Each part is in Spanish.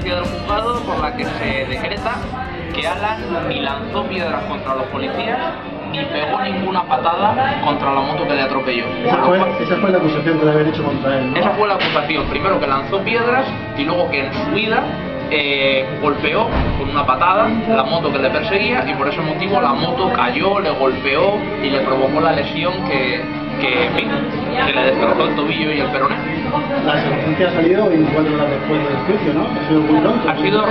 sentencia del juzgado por la que se decreta que Alan ni lanzó piedras contra los policías ni pegó ninguna patada contra la moto que le atropelló. Esa fue la acusación que le habían hecho contra él, ¿no? Esa fue la acusación. Primero que lanzó piedras y luego que en su huida golpeó con una patada la moto que le perseguía, y por ese motivo la moto cayó, le golpeó y le provocó la lesión que le destrozó el tobillo y el peroné. La sentencia ha salido 24 horas después del juicio, ¿no? Ha sido muy pronto. Ha sido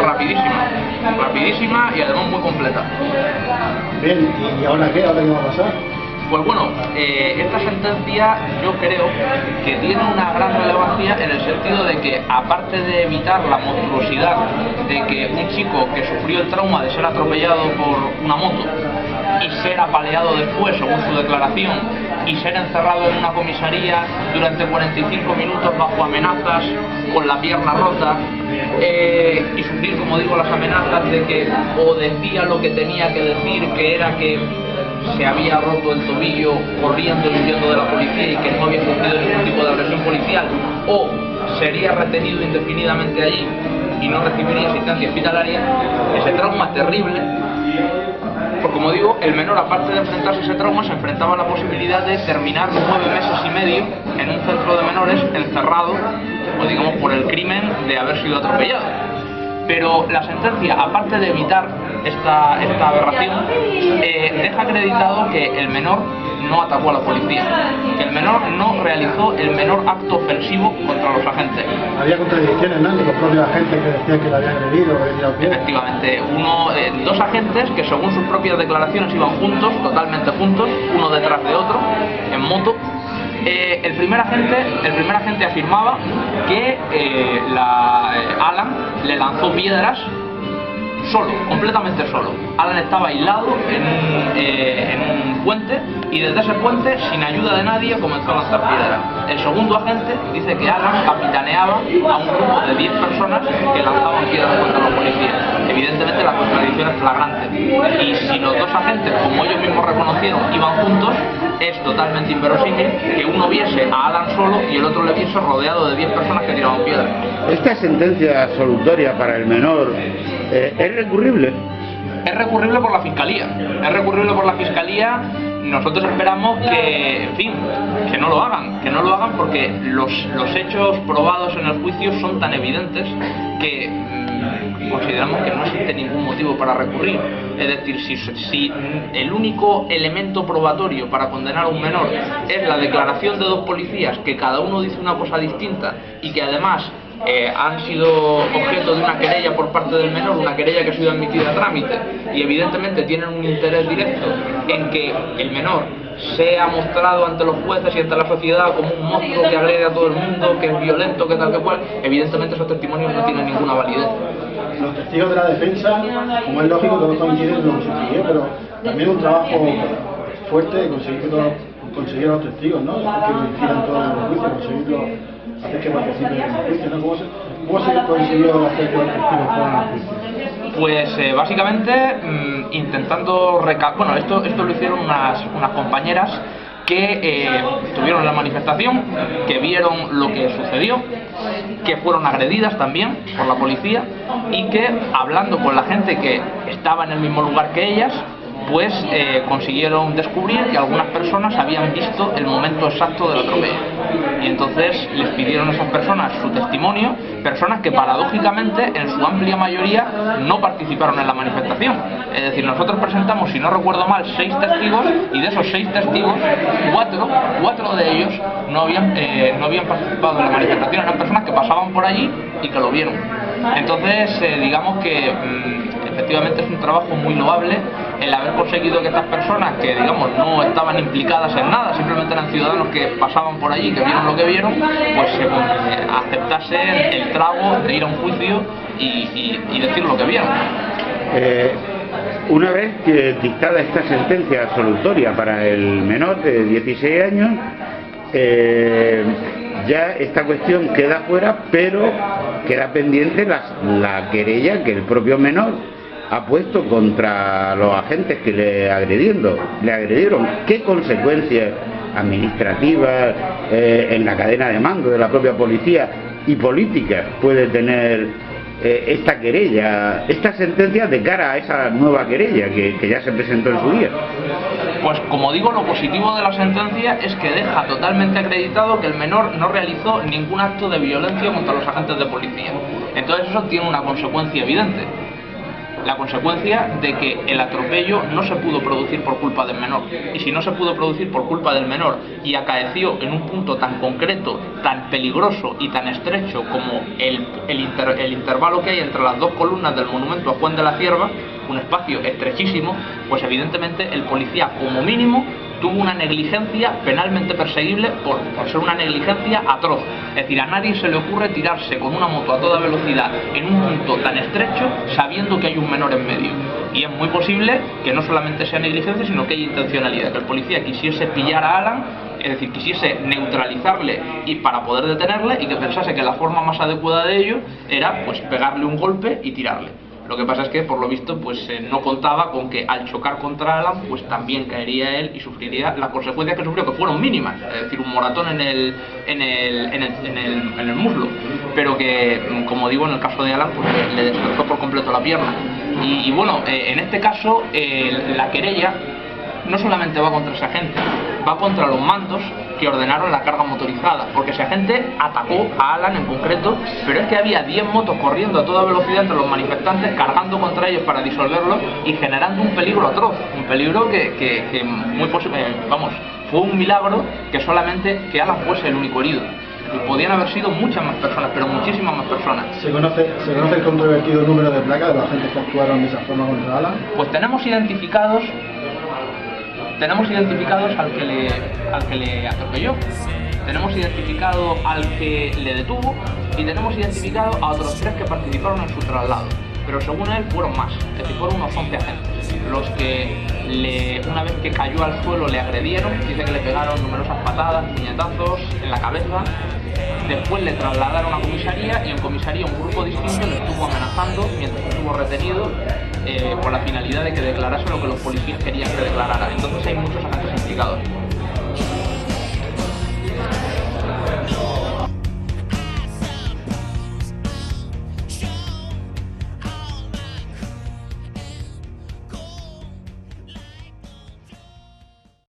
rapidísima y además muy completa. Bien, ¿y ahora qué? ¿Ahora qué va a pasar? Pues bueno, esta sentencia yo creo que tiene una gran relevancia en el sentido de que, aparte de evitar la monstruosidad de que un chico que sufrió el trauma de ser atropellado por una moto y ser apaleado después, según su declaración, y ser encerrado en una comisaría durante 45 minutos bajo amenazas, con la pierna rota, y sufrir, como digo, las amenazas de que o decía lo que tenía que decir, que era que se había roto el tobillo corriendo y huyendo de la policía y que no había sufrido ningún tipo de agresión policial, o sería retenido indefinidamente allí y no recibiría asistencia hospitalaria. Ese trauma terrible, porque como digo, el menor, aparte de enfrentarse a ese trauma, se enfrentaba a la posibilidad de terminar 9 meses y medio en un centro de menores encerrado, pues digamos, por el crimen de haber sido atropellado. Pero la sentencia, aparte de evitar esta aberración, deja acreditado que el menor no atacó a la policía, que el menor no realizó el menor acto ofensivo contra los agentes. Había contradicciones, ¿no?, entre los propios agentes que decían que lo habían agredido o que había tirado piedras. Efectivamente, dos agentes que, según sus propias declaraciones, iban juntos, totalmente juntos, uno detrás de otro, en moto. El primer agente afirmaba que Alan le lanzó piedras solo, completamente solo. Alan estaba aislado en un puente, y desde ese puente, sin ayuda de nadie, comenzó a lanzar piedras. El segundo agente dice que Alan capitaneaba a un grupo de 10 personas que lanzaban piedras contra los policías. Evidentemente la contradicción es flagrante, y si los dos agentes, como ellos mismos reconocieron, iban juntos, es totalmente inverosímil que uno viese a Alan solo y el otro le viese rodeado de 10 personas que tiraban piedras. Esta sentencia absolutoria para el menor es recurrible. Es recurrible por la Fiscalía. Nosotros esperamos que, en fin, que no lo hagan, porque los hechos probados en el juicio son tan evidentes que consideramos que no existe ningún motivo para recurrir. Es decir, si el único elemento probatorio para condenar a un menor es la declaración de dos policías, que cada uno dice una cosa distinta y que además han sido objeto de una querella por parte del menor, una querella que ha sido admitida a trámite, y evidentemente tienen un interés directo en que el menor sea mostrado ante los jueces y ante la sociedad como un monstruo que agrede a todo el mundo, que es violento, que tal que cual, evidentemente esos testimonios no tienen ninguna validez. Los testigos de la defensa, como es lógico, todos coinciden en lo que sucedió, pero también un trabajo fuerte de conseguir a los testigos, ¿no?, que lo hicieran todo en el juicio, conseguirlo, hacer que participen en el juicio, ¿no? ¿Cómo se consiguió hacer que los testigos fueran al juicio? Pues básicamente intentando bueno, esto lo hicieron unas compañeras que estuvieron en la manifestación, que vieron lo que sucedió, que fueron agredidas también por la policía, y que, hablando con la gente que estaba en el mismo lugar que ellas, pues consiguieron descubrir que algunas personas habían visto el momento exacto del atropello, y entonces les pidieron a esas personas su testimonio, personas que paradójicamente en su amplia mayoría no participaron en la manifestación. Es decir, nosotros presentamos, si no recuerdo mal, 6 testigos, y de esos 6 testigos, 4 de ellos no habían participado en la manifestación. Eran personas que pasaban por allí y que lo vieron. Entonces, digamos que efectivamente es un trabajo muy loable el haber conseguido que estas personas, que digamos no estaban implicadas en nada, simplemente eran ciudadanos que pasaban por allí, que vieron lo que vieron, pues aceptasen el trago de ir a un juicio y decir lo que vieron. Una vez que dictada esta sentencia absolutoria para el menor de 16 años, ya esta cuestión queda fuera, pero queda pendiente la querella que el propio menor ha puesto contra los agentes que le agredieron. ¿Qué consecuencias administrativas en la cadena de mando de la propia policía y políticas puede tener esta querella, esta sentencia de cara a esa nueva querella que ya se presentó en su día? Pues como digo, lo positivo de la sentencia es que deja totalmente acreditado que el menor no realizó ningún acto de violencia contra los agentes de policía. Entonces eso tiene una consecuencia evidente. La consecuencia de que el atropello no se pudo producir por culpa del menor. Y si no se pudo producir por culpa del menor y acaeció en un punto tan concreto, tan peligroso y tan estrecho como el intervalo que hay entre las dos columnas del monumento a Juan de la Cierva, un espacio estrechísimo, pues evidentemente el policía como mínimo tuvo una negligencia penalmente perseguible por ser una negligencia atroz. Es decir, a nadie se le ocurre tirarse con una moto a toda velocidad en un punto tan estrecho sabiendo que hay un menor en medio. Y es muy posible que no solamente sea negligencia, sino que haya intencionalidad, que el policía quisiese pillar a Alan, es decir, quisiese neutralizarle y para poder detenerle, y que pensase que la forma más adecuada de ello era pues pegarle un golpe y tirarle. Lo que pasa es que, por lo visto, pues no contaba con que al chocar contra Alan, pues también caería él y sufriría las consecuencias que sufrió, que fueron mínimas, es decir, un moratón en el muslo, pero que, como digo, en el caso de Alan, pues le destrozó por completo la pierna. Y bueno, en este caso, la querella no solamente va contra ese agente, va contra los mandos que ordenaron la carga motorizada, porque ese agente atacó a Alan en concreto, pero es que había 10 motos corriendo a toda velocidad entre los manifestantes, cargando contra ellos para disolverlos y generando un peligro atroz, un peligro que muy posible, fue un milagro que solamente que Alan fuese el único herido. Podían haber sido muchas más personas, pero muchísimas más personas. ¿Se conoce el controvertido número de placas de los agentes que actuaron de esa forma contra Alan? Pues tenemos identificados al que le atropelló, tenemos identificado al que le detuvo y tenemos identificado a otros 3 que participaron en su traslado, pero según él fueron más, es decir, fueron unos 11 agentes los que una vez que cayó al suelo le agredieron, dice que le pegaron numerosas patadas, puñetazos en la cabeza. Después le trasladaron a comisaría y en comisaría un grupo distinto le estuvo amenazando mientras estuvo retenido con la finalidad de que declarase lo que los policías querían que declarara. Entonces hay muchos agentes implicados.